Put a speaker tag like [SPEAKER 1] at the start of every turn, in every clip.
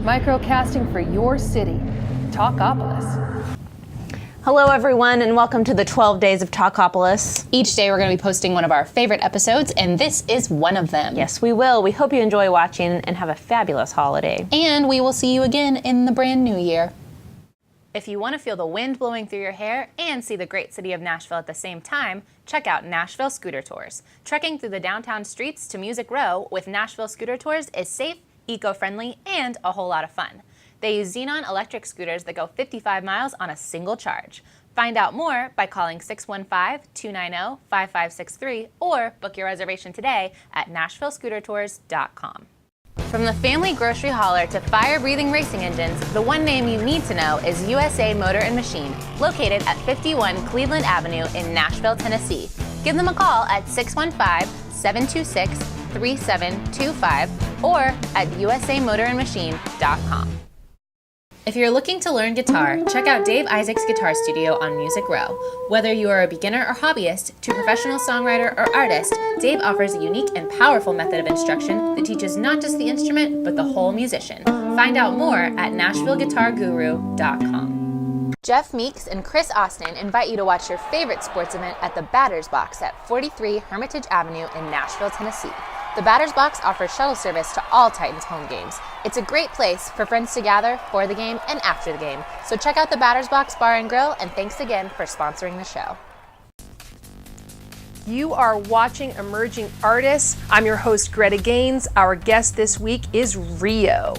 [SPEAKER 1] Microcasting for your city, TalkApolis.
[SPEAKER 2] Hello everyone and welcome to the 12 days of TalkApolis.
[SPEAKER 3] Each day we're going to be posting one of our favorite episodes, and this is one of them.
[SPEAKER 2] Yes, we will. We hope you enjoy watching and have a fabulous holiday.
[SPEAKER 3] And we will see you again in the brand new year.
[SPEAKER 2] If you want to feel the wind blowing through your hair and see the great city of Nashville at the same time, check out Nashville Scooter Tours. Trekking through the downtown streets to Music Row with Nashville Scooter Tours is safe, eco-friendly, and a whole lot of fun. They use Xenon electric scooters that go 55 miles on a single charge. Find out more by calling 615-290-5563 or book your reservation today at nashvillescootertours.com. From the family grocery hauler to fire-breathing racing engines, the one name you need to know is USA Motor and Machine, located at 51 Cleveland Avenue in Nashville, Tennessee. Give them a call at 615-726-3725 or at usamotorandmachine.com. If you're looking to learn guitar, check out Dave Isaac's Guitar Studio on Music Row. Whether you are a beginner or hobbyist to professional songwriter or artist, Dave offers a unique and powerful method of instruction that teaches not just the instrument, but the whole musician. Find out more at NashvilleGuitarGuru.com. Jeff Meeks and Chris Austin invite you to watch your favorite sports event at the Batter's Box at 43 Hermitage Avenue in Nashville, Tennessee. The Batter's Box offers shuttle service to all Titans home games. It's a great place for friends to gather for the game and after the game. So check out the Batter's Box Bar and Grill, and thanks again for sponsoring the show.
[SPEAKER 1] You are watching Emerging Artists. I'm your host, Greta Gaines. Our guest this week is Rio.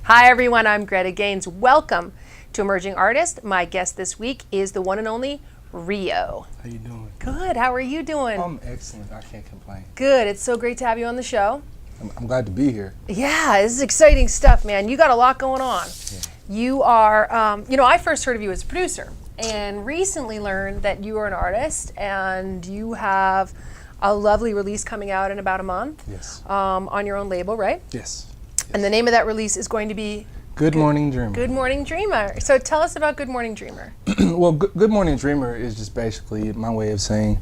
[SPEAKER 1] Hi everyone, I'm Greta Gaines. Welcome to Emerging Artists. My guest this week is the one and only Rio.
[SPEAKER 4] How you doing?
[SPEAKER 1] Good. How are you doing?
[SPEAKER 4] I'm excellent. I can't complain.
[SPEAKER 1] Good. It's so great to have you on the show.
[SPEAKER 4] I'm glad to be here.
[SPEAKER 1] Yeah, this is exciting stuff, man. You got a lot going on. Yeah. You are, I first heard of you as a producer and recently learned that you are an artist and you have a lovely release coming out in about a month.
[SPEAKER 4] Yes.
[SPEAKER 1] On your own label, right?
[SPEAKER 4] Yes.
[SPEAKER 1] And the name of that release is going to be
[SPEAKER 4] Good Morning Dreamer.
[SPEAKER 1] Good Morning Dreamer. So tell us about Good Morning Dreamer.
[SPEAKER 4] Well, Good Morning Dreamer is just basically my way of saying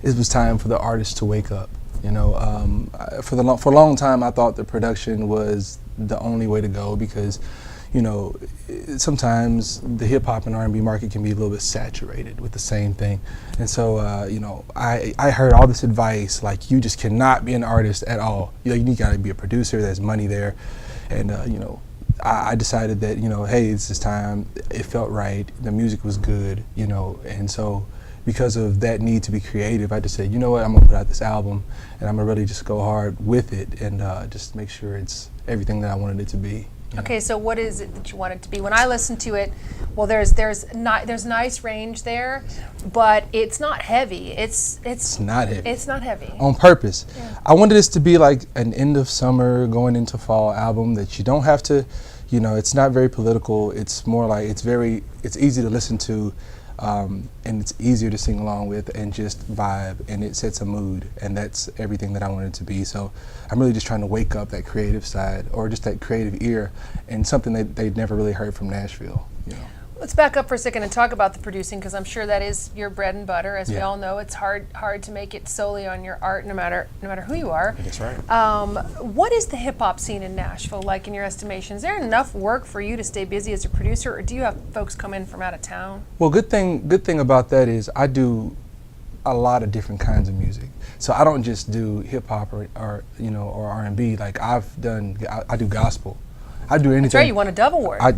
[SPEAKER 4] it was time for the artist to wake up. You know, for a long time I thought the production was the only way to go because, you know, sometimes the hip hop and R&B market can be a little bit saturated with the same thing. And so, I heard all this advice like you just cannot be an artist at all. You got to be a producer. There's money there, and I decided that, hey, it's this time. It felt right. The music was good, and so because of that need to be creative, I just said, you know what, I'm gonna put out this album, and I'm gonna really just go hard with it and just make sure it's everything that I wanted it to be.
[SPEAKER 1] Okay, so what is it that you want it to be? When I listen to it, well, there's nice range there, but it's not heavy. It's
[SPEAKER 4] not heavy.
[SPEAKER 1] It's not heavy.
[SPEAKER 4] On purpose.
[SPEAKER 1] Yeah.
[SPEAKER 4] I wanted this to be like an end of summer, going into fall album that you don't have to, it's not very political. It's more like it's easy to listen to, and it's easier to sing along with and just vibe, and it sets a mood, and that's everything that I wanted it to be. So I'm really just trying to wake up that creative side or just that creative ear and something that they'd never really heard from Nashville.
[SPEAKER 1] Let's back up for a second and talk about the producing, because I'm sure that is your bread and butter. As we all know, it's hard to make it solely on your art, no matter who you are.
[SPEAKER 4] That's right.
[SPEAKER 1] What is the hip hop scene in Nashville like in your estimation? Is there enough work for you to stay busy as a producer, or do you have folks come in from out of town?
[SPEAKER 4] Well, good thing about that is I do a lot of different kinds of music. So I don't just do hip hop or R&B. Like I do gospel. I do anything.
[SPEAKER 1] That's right, you won a Dove Award.
[SPEAKER 4] I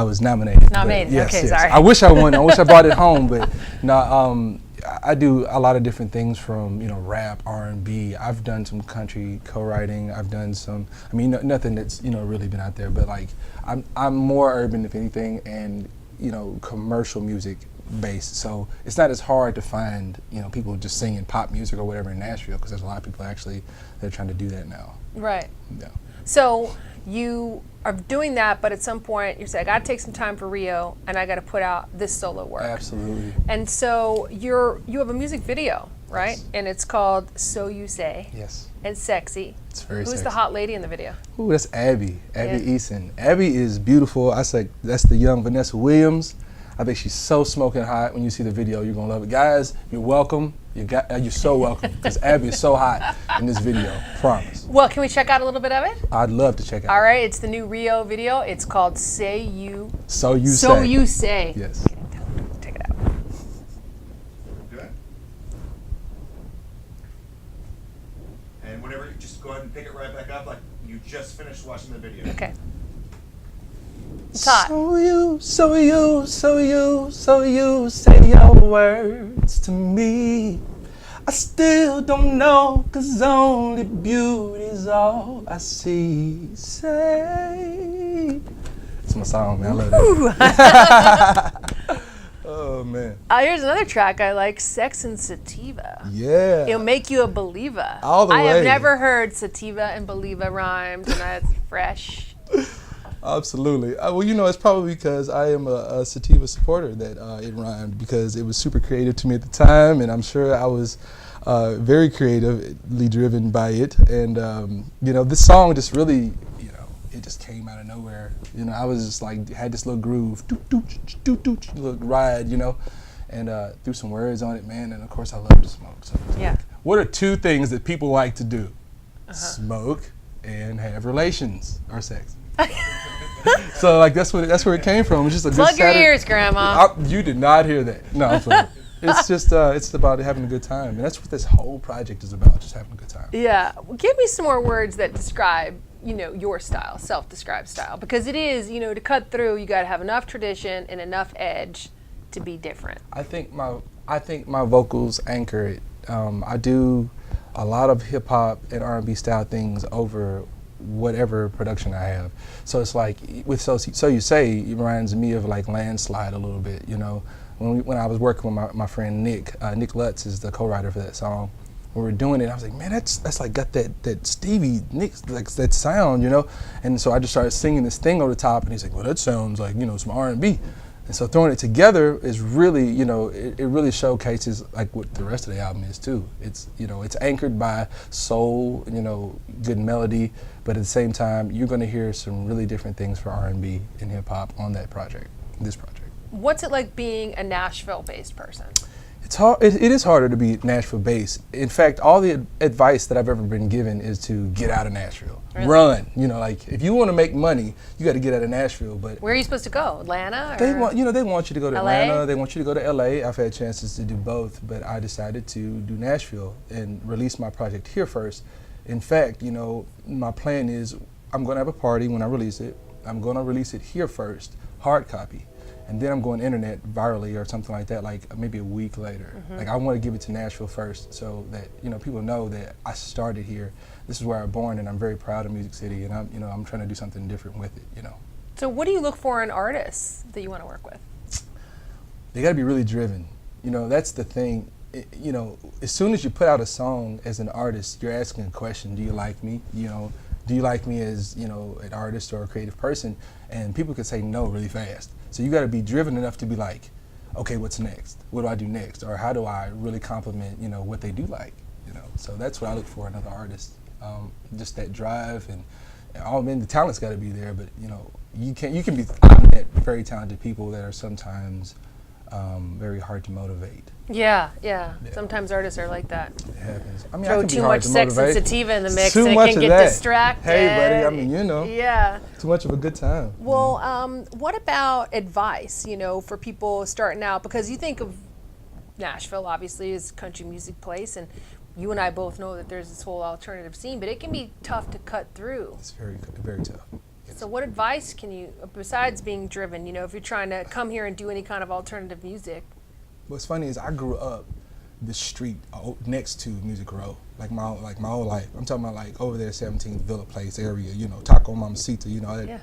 [SPEAKER 4] was nominated.
[SPEAKER 1] Nominated,
[SPEAKER 4] yes,
[SPEAKER 1] okay,
[SPEAKER 4] yes.
[SPEAKER 1] sorry.
[SPEAKER 4] I wish I won. I wish I brought it home, but no. I do a lot of different things from rap, R&B. I've done some country co-writing. I've done some. Nothing that's really been out there, but like I'm more urban if anything, and commercial music based. So it's not as hard to find people just singing pop music or whatever in Nashville, because there's a lot of people actually that are trying to do that now.
[SPEAKER 1] Right.
[SPEAKER 4] Yeah.
[SPEAKER 1] So you are doing that, but at some point you say, I got to take some time for Rio, and I got to put out this solo work.
[SPEAKER 4] Absolutely.
[SPEAKER 1] And so you have a music video, right? Yes. And it's called So You Say.
[SPEAKER 4] Yes.
[SPEAKER 1] It's sexy.
[SPEAKER 4] It's very
[SPEAKER 1] Who's
[SPEAKER 4] sexy.
[SPEAKER 1] the hot lady in the video?
[SPEAKER 4] Ooh, that's Abby Eason. Abby is beautiful. I say that's the young Vanessa Williams. I think she's so smoking hot. When you see the video, you're gonna love it. Guys, you're welcome. You're so welcome, because Abby is so hot in this video, promise.
[SPEAKER 1] Well, can we check out a little bit of it?
[SPEAKER 4] I'd love to check it out.
[SPEAKER 1] All right, it's the new Rio video. It's called Say You.
[SPEAKER 4] So You
[SPEAKER 1] So
[SPEAKER 4] Say.
[SPEAKER 1] You Say.
[SPEAKER 4] Yes.
[SPEAKER 1] Okay, check it out.
[SPEAKER 5] Good. And whenever you just go ahead and pick it right back up like you just finished watching the video.
[SPEAKER 1] Okay. It's hot.
[SPEAKER 4] So you say your words to me. I still don't know, 'cause only beauty's all I see. Say. It's my song, man. I love that. Oh, man.
[SPEAKER 1] Here's another track I like, Sex and Sativa.
[SPEAKER 4] Yeah.
[SPEAKER 1] It'll make you a believer.
[SPEAKER 4] All the
[SPEAKER 1] I have
[SPEAKER 4] way.
[SPEAKER 1] never heard sativa and believer rhymed, and that's fresh.
[SPEAKER 4] Absolutely. Well, it's probably because I am a sativa supporter that it rhymed, because it was super creative to me at the time, and I'm sure I was very creatively driven by it. And, this song just really, it just came out of nowhere. I was just like, had this little groove, little ride, and threw some words on it, man. And of course, I love to smoke. So
[SPEAKER 1] Yeah.
[SPEAKER 4] what are two things that people like to do? Smoke and have relations or sex. So that's where it came from. It's just a
[SPEAKER 1] Plug
[SPEAKER 4] good
[SPEAKER 1] your
[SPEAKER 4] Saturday.
[SPEAKER 1] ears, Grandma.
[SPEAKER 4] You did not hear that. No, I'm sorry. It's just it's about having a good time, and that's what this whole project is about, just having a good time.
[SPEAKER 1] Yeah. Well, give me some more words that describe, your style, self-described style, because it is, to cut through, you got to have enough tradition and enough edge to be different.
[SPEAKER 4] I think my vocals anchor it. I do a lot of hip hop and R&B style things over whatever production I have. So it's like with So You Say, it reminds me of like Landslide a little bit. When I was working with my friend Nick Lutz is the co-writer for that song. When we were doing it, I was like, man, that's like got that Stevie Nicks, like that sound, And so I just started singing this thing over the top, and he's like, well, that sounds like some R&B. And so throwing it together is really, it really showcases like what the rest of the album is too. It's, it's anchored by soul, good melody, but at the same time, you're going to hear some really different things for R&B and hip hop on this project.
[SPEAKER 1] What's it like being a Nashville-based person?
[SPEAKER 4] It's hard. It is harder to be Nashville-based. In fact, all the advice that I've ever been given is to get out of Nashville,
[SPEAKER 1] Really?
[SPEAKER 4] Run. Like if you want to make money, you got to get out of Nashville. But
[SPEAKER 1] Where are you supposed to go? Atlanta?
[SPEAKER 4] they
[SPEAKER 1] or-
[SPEAKER 4] want you to go to
[SPEAKER 1] LA?
[SPEAKER 4] Atlanta. They want you to go to LA. I've had chances to do both, but I decided to do Nashville and release my project here first. In fact, my plan is I'm going to have a party when I release it. I'm going to release it here first, hard copy. And then I'm going internet virally or something like that, like maybe a week later. Like I want to give it to Nashville first, so that people know that I started here. This is where I was born, and I'm very proud of Music City. And I'm trying to do something different with it.
[SPEAKER 1] So what do you look for in artists that you want to work with?
[SPEAKER 4] They got to be really driven. That's the thing. As soon as you put out a song as an artist, you're asking a question: do you like me? Do you like me as an artist or a creative person? And people can say no really fast. So you got to be driven enough to be like, okay, what's next? What do I do next? Or how do I really compliment, what they do like? So that's what I look for in another artist. Just that drive and the talent's got to be there. But you can be. I've met very talented people that are sometimes very hard to motivate.
[SPEAKER 1] Yeah. Sometimes artists are like that.
[SPEAKER 4] It happens. I
[SPEAKER 1] Throw
[SPEAKER 4] can be
[SPEAKER 1] too
[SPEAKER 4] hard
[SPEAKER 1] much
[SPEAKER 4] to
[SPEAKER 1] sex and
[SPEAKER 4] motivate.
[SPEAKER 1] sativa in the mix,
[SPEAKER 4] Too
[SPEAKER 1] and it
[SPEAKER 4] much
[SPEAKER 1] can
[SPEAKER 4] of
[SPEAKER 1] get
[SPEAKER 4] that.
[SPEAKER 1] distracted.
[SPEAKER 4] Hey, buddy.
[SPEAKER 1] Yeah.
[SPEAKER 4] Too much of a good time.
[SPEAKER 1] Well, what about advice, for people starting out? Because you think of Nashville, obviously, as a country music place, and you and I both know that there's this whole alternative scene, but it can be tough to cut through.
[SPEAKER 4] It's very, very tough.
[SPEAKER 1] So what advice can you, besides being driven, if you're trying to come here and do any kind of alternative music?
[SPEAKER 4] What's funny is I grew up the street next to Music Row, like my whole life. I'm talking about like over there, 17th Villa Place area, Taco Mamacita,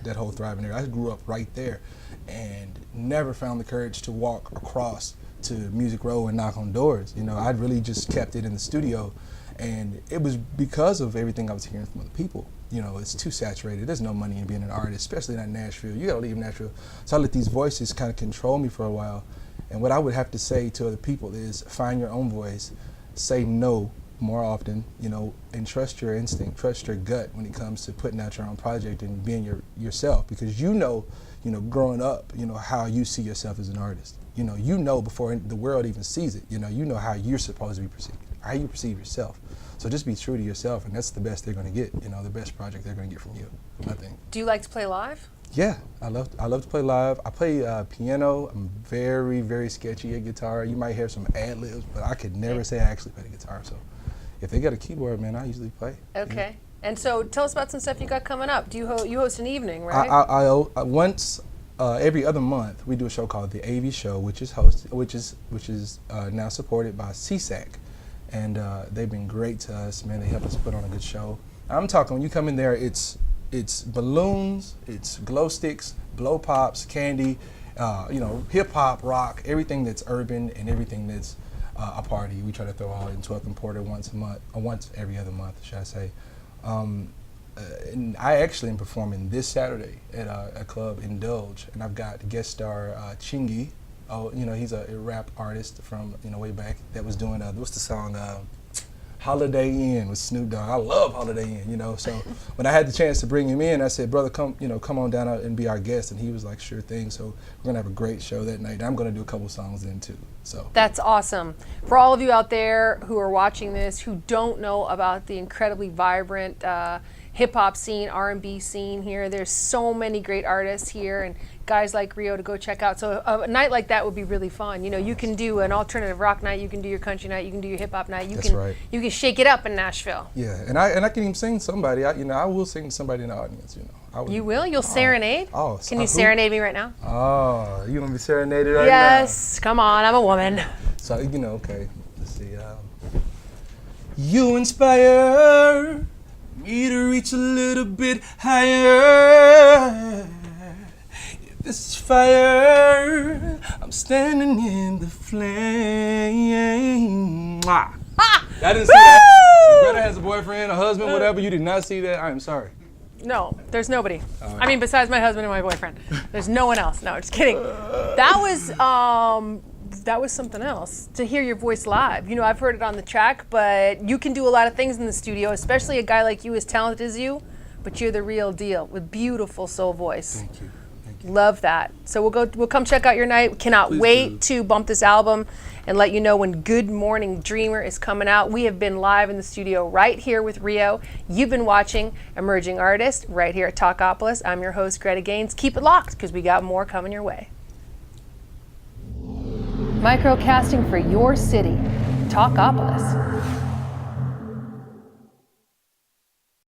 [SPEAKER 4] that whole thriving area. I grew up right there, and never found the courage to walk across to Music Row and knock on doors. I really just kept it in the studio, and it was because of everything I was hearing from other people. It's too saturated. There's no money in being an artist, especially not in Nashville. You gotta leave Nashville. So I let these voices kind of control me for a while. And what I would have to say to other people is find your own voice, say no more often, and trust your instinct, trust your gut when it comes to putting out your own project and being yourself, because growing up, how you see yourself as an artist. You know before the world even sees it. You know how you're supposed to be perceived, how you perceive yourself. So just be true to yourself, and that's the best they're going to get. The best project they're going to get from you, I think.
[SPEAKER 1] Do you like to play live?
[SPEAKER 4] Yeah, I love to play live. I play piano. I'm very, very sketchy at guitar. You might hear some ad libs, but I could never say I actually play the guitar. So if they got a keyboard, man, I usually play.
[SPEAKER 1] Okay. And so tell us about some stuff you got coming up. Do you host an evening, right?
[SPEAKER 4] I once every other month we do a show called the AV Show, which is now supported by CSAC, and they've been great to us, man. They help us put on a good show. I'm talking when you come in there, it's balloons, it's glow sticks, blow pops, candy, hip hop, rock, everything that's urban and everything that's a party. We try to throw all into a importer once a month, or once every other month, should I say. And I actually am performing this Saturday at a club, Indulge, and I've got guest star Chingy. Oh, he's a rap artist from way back that was doing what's the song? Holiday Inn with Snoop Dogg. I love Holiday Inn, So when I had the chance to bring him in, I said, brother, come on down and be our guest, and he was like, sure thing. So we're gonna have a great show that night. I'm gonna do a couple songs then too. So
[SPEAKER 1] that's awesome. For all of you out there who are watching this who don't know about the incredibly vibrant hip-hop scene, R&B scene here, there's so many great artists here and guys like Rio to go check out. So a night like that would be really fun. You can do an alternative rock night, you can do your country night, you can do your hip-hop night.
[SPEAKER 4] That's right.
[SPEAKER 1] You can shake it up in Nashville.
[SPEAKER 4] Yeah, and I can even sing somebody. I will sing to somebody in the audience.
[SPEAKER 1] You will? You'll serenade?
[SPEAKER 4] Oh,
[SPEAKER 1] can you serenade me right now?
[SPEAKER 4] Oh, you want to be serenaded right now?
[SPEAKER 1] Yes, come on, I'm a woman.
[SPEAKER 4] So, okay, let's see. You inspire me to reach a little bit higher. If this is fire, I'm standing in the flame. I didn't see that. If Greta has a boyfriend, a husband, whatever, you did not see that, I am sorry.
[SPEAKER 1] No, there's nobody. I mean, besides my husband and my boyfriend. There's no one else. No, just kidding. That was something else, to hear your voice live. I've heard it on the track, but you can do a lot of things in the studio, especially a guy like you as talented as you, but you're the real deal with beautiful soul voice.
[SPEAKER 4] Thank you.
[SPEAKER 1] Love that. So we'll come check out your night. We cannot wait to bump this album and let you know when Good Morning Dreamer is coming out. We have been live in the studio right here with Rio. You've been watching Emerging Artist right here at TalkApolis. I'm your host, Greta Gaines. Keep it locked because we got more coming your way. Microcasting for your city, TalkApolis.